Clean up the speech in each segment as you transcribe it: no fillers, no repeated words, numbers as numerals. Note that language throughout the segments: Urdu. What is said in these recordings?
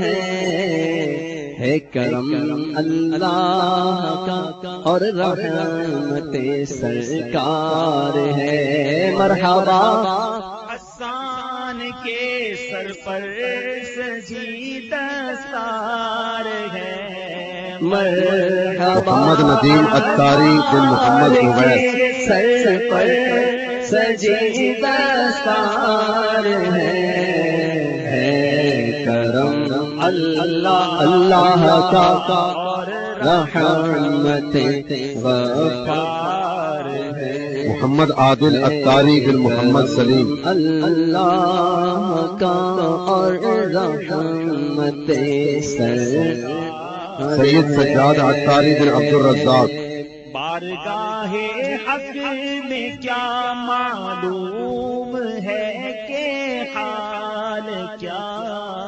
ہے کرم اللہ کا اور رحمت سرکار ہے مرحبا حسان کے سر پر سجی دستار ہے مرحبا محمد ندیم عطاری بن محمد اویس سر پر سجی دستار ہے کرم اللہ کا رحمت غفار ہے محمد عادل عطاری بن محمد سلیم اللہ کا اور رحمت سید سجاد عطاری بن عبد الرزاق بارگاہ حق میں کیا معلوم ہے کہ حال کیا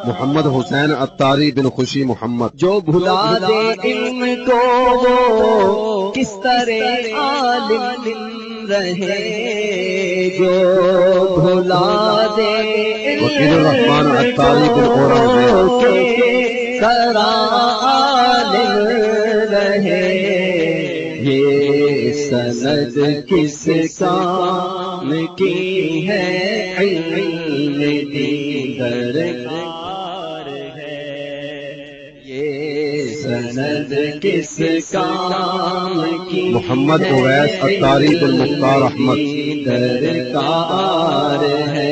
محمد حسین عطاری بن خوشی محمد جو بھلا دے علم کو وہ کس طرح عالم رہے جو بھلا دے وکیل الرحمن عطاری بن اورنگزیب کس طرح عالم رہے یہ سند کس کام کی ہے علم دیگر سند کس کام کی محمد اویس عطاری بن مختار احمد درکار ہے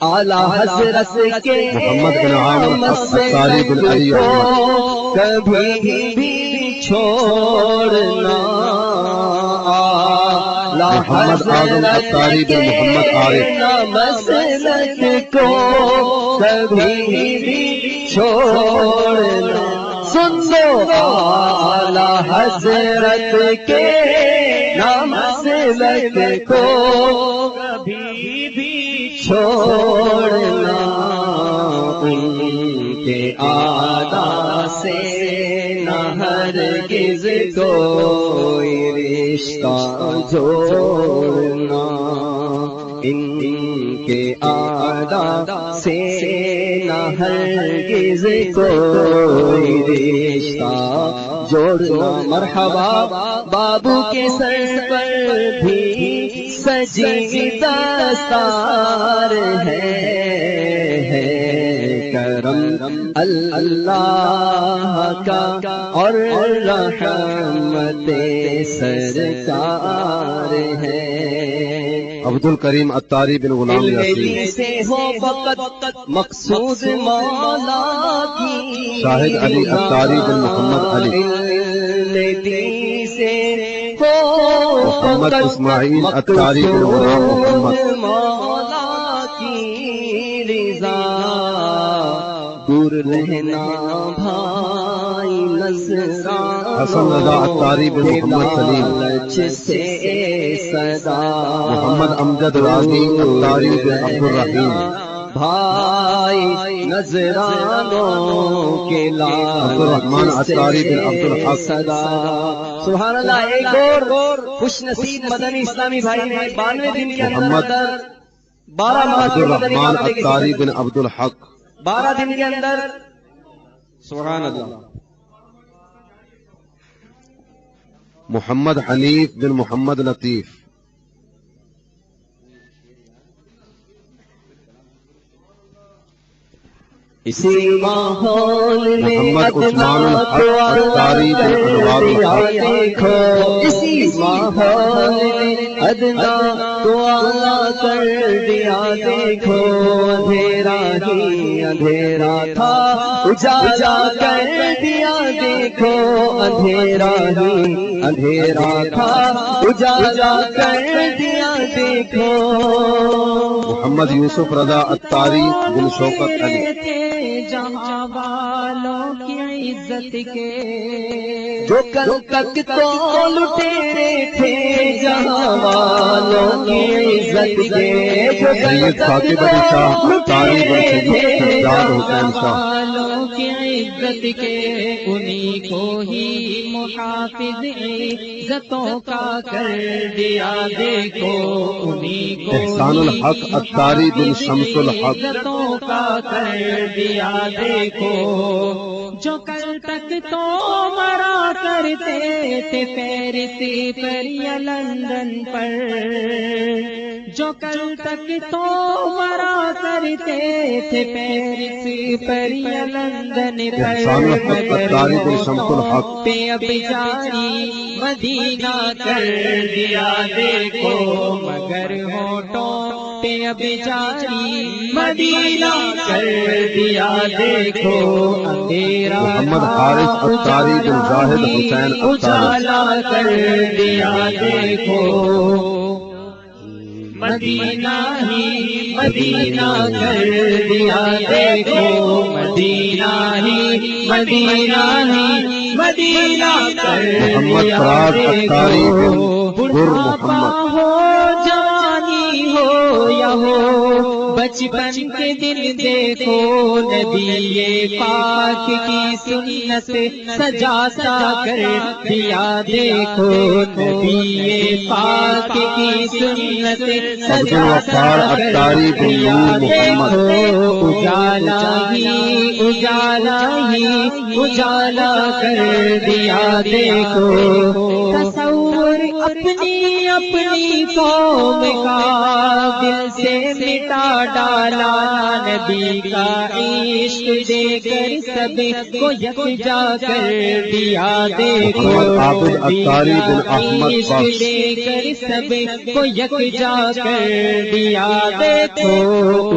اعلیٰ حضرت کے محمد بن عامر عطاری بن علی احمد کبھی بھی چھوڑنا محمد اعظم عطاری بن محمد عارف مسلک کو کبھی بھی چھوڑنا سن لو اعلیٰ حضرت کے نام مسلک کو کبھی بھی چھوڑنا ان کے آدا سے نہ ہرگز کوئی رشتہ جوڑنا ان کے آدا سے نہ ہرگز کوئی رشتہ جوڑنا مرحبا بابو کے سر پر بھی سجی دستار ہے کرم اللہ کا اور رحمت سرکار ہے عبد الکریم عطاری بن غلام یاسین سے ہو فقط مقصود مولا کی شاہد علی عطاری بن محمد علی سے ہو محمد اسماعیل عطاری بن غلام محمد مولا کی رضا دور رہنا بھائی نذران حسن رضا عطاری بن محمد سلیم سے صدا محمد امجد راضی عطاری بن عبد الرحیم بھائی نذرانوں کے عبد الرحمن عطاری بن عبد الحق صدا سبحان اللہ ایک اور خوش نصیب مدنی اسلامی بھائی نے 92 دن کے محمد اندر 12 ماہ عبد الرحمن عطاری بن عبد الحق 12 دن کے اندر سبحان اللہ محمد حنیف بن محمد لطیف اسی ماحول میں محمد عثمان الحق عطاری بن انوار الحق دیکھو اسی ماحول میں ادنا تو اعلیٰ کر دیا دیکھو اندھیرا ہی اندھیرا تھا اجالا کر دیا دیکھو اندھیرا ہی اندھیرا تھا اجالا کر دیا دیکھو محمد یوسف رضا عطاری بن شوکت علی جہاں والوں کی عزت کے جو کل تک تو لٹیرے تھے جہاں والوں کی عزت کے جو کل سید تک ثاقب علی شاہ عطاری بن سید سجاد حسین شاہ والوں کی عزت عزت کے انہی کو ہی محافظ عزتوں کا کر دیا دیکھو، انہی کو احسان الحق اتاری بن شمس الحق عزتوں کا کر دیا دیکھو، جو کل تک تو مرا کرتے تھے پیرس پر یا لندن پر، جو کل تک تو مرا کرتے تھے پیرس پر یا لندن پر، احسان الحق اتاری بن شمس الحق پہ اب جاری مدینہ کر دیا دیکھو، مگر ہونٹوں پہ اب جاری مدینہ کر دیا دیکھو، اندھیرا محمد حارث اتاری بن زاہد حسین اتاری اجالا کر دیا دیکھو، مدینہ ہی مدینہ کر دیا دیکھو، مدینہ ہی مدینہ ہی مدینہ کر محمد دیا فراز اتاری دیکھو، بن گر بڑھاپا محمد ہو جوانی ہو یا ہو بچپن کے دن دیکھو، نبی پاک کی سنت سجاتا کر دیا دیکھو، نبی پاک کی سنت سجاتا کر دیا دیکھو، اجالا ہی اجالا ہی اجالا کر دیا دیکھو، تصور اپنی اپنی قوم کا دل سے مٹا ڈالا، نبی کا عشق دے کر سب کو یکجا کر دیا دیکھو، محمد عابد اتاری بن نبی کا احمد عشق بخش دے کر سب کو یکجا کر دیا دیکھو،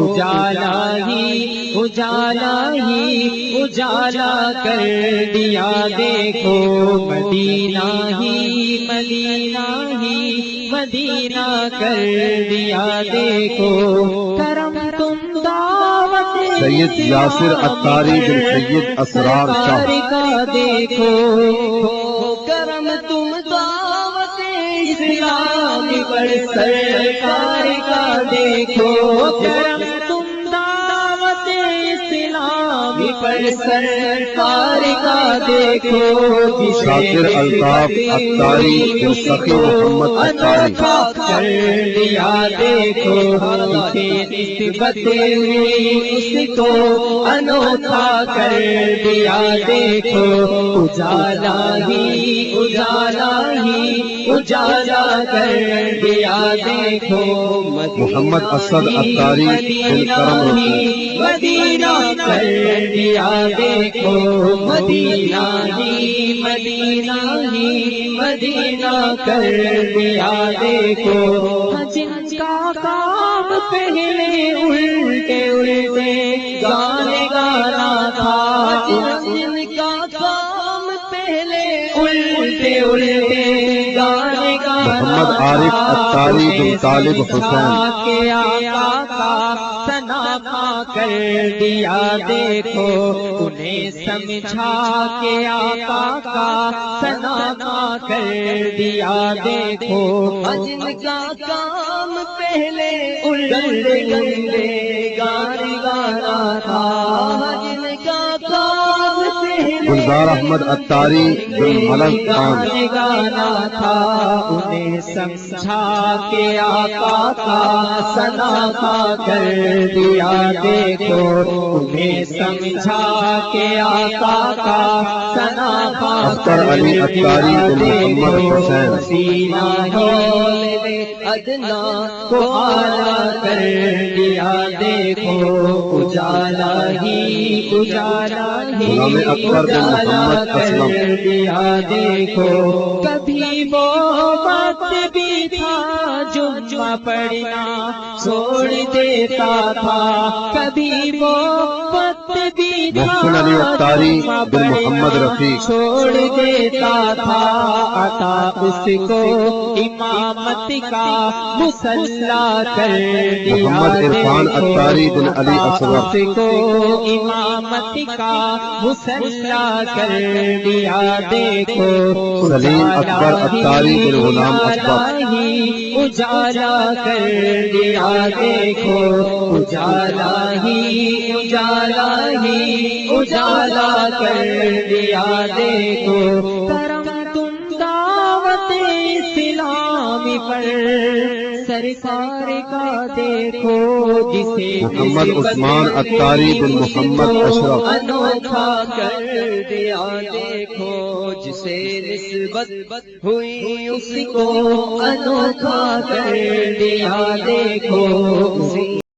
اجالا ہی اجالا ہی اجالا کر دیا دیکھو، مدینہ ہی مدینہ ہی مدینہ کر دیا دیکھو، کرم تم دعوت سید یاسر اتاری بن سید اسرار شاہ سرکار کا دیکھو، کرم تم دعوت اسلام پر سرکار کا دیکھو، کرم تم دعوت اسلام پر سرکار کا دیکھو، شاکر الطاف اتاری بن سخی محمد اتاری کر دیا دیکھو، نسبت ہوئی اس کو انوکھا کر دیا دیکھو، اجالا ہی اجالا ہی اجالا کر دیا دیکھو، محمد اسد اتاری بن کرم رسول مدینہ کر دیا دیکھو، مدینہ ہی مدینہ ہی مدینہ کر دیا دیکھو، جن کا کام پہلے الٹے الٹے گانے گانا تھا، جن کا کام پہلے الٹے الٹے گانے گانا محمد عارف اتاری بن طالب حسین کے آقا کا ثنا پا کر دیا دیکھو، انہیں سمجھا کے آقا کا ثنا پا کر دیا دیکھو، جن کا کام پہلے الٹے گندے گانے گانا تھا، جن کا کام پہلے گلزار احمد اتاری بن ملک خان گانا تھا، انہیں سمجھا کے آقا کا ثنا پا کر دیا دیکھو، انہیں سمجھا کے آقا کا ثنا پا اختر علی اتاری بن محمد حسین سینہ ہی ادنا کو اعلیٰ کر دیا دیکھو، اجالا ہی اجالا ہی غلام اکبر بن محمد اسلم کر دیا دیکھو، کبھی وہ وقت بھی تھا جمعہ پڑھنا چھوڑ دیتا تھا، کبھی وہ وقت بھی تھا محسن علی اتاری بن محمد رفیق چھوڑ دیتا تھا، عطا اس کو امامت کا مسلح کر دیا محمد عرفان دیکھو، اتاری بن علی عطا اصغر اس کو امامت کا مسلح کر دیا دیکھو، سلیم اکبر اتاری بن غلام اکبر اجالا کر دیا دیکھو اجالا ہی اجالا ہی اجالا کر دیا دیکھو کرم تم دعوت اسلامی پر سرکار کا دیکھو جسے محمد عثمان اتاری بن محمد اشرف انوکھا کر دیا دیکھو جسے نسبت ہوئی اس کو انوکھا کر دیا دیکھو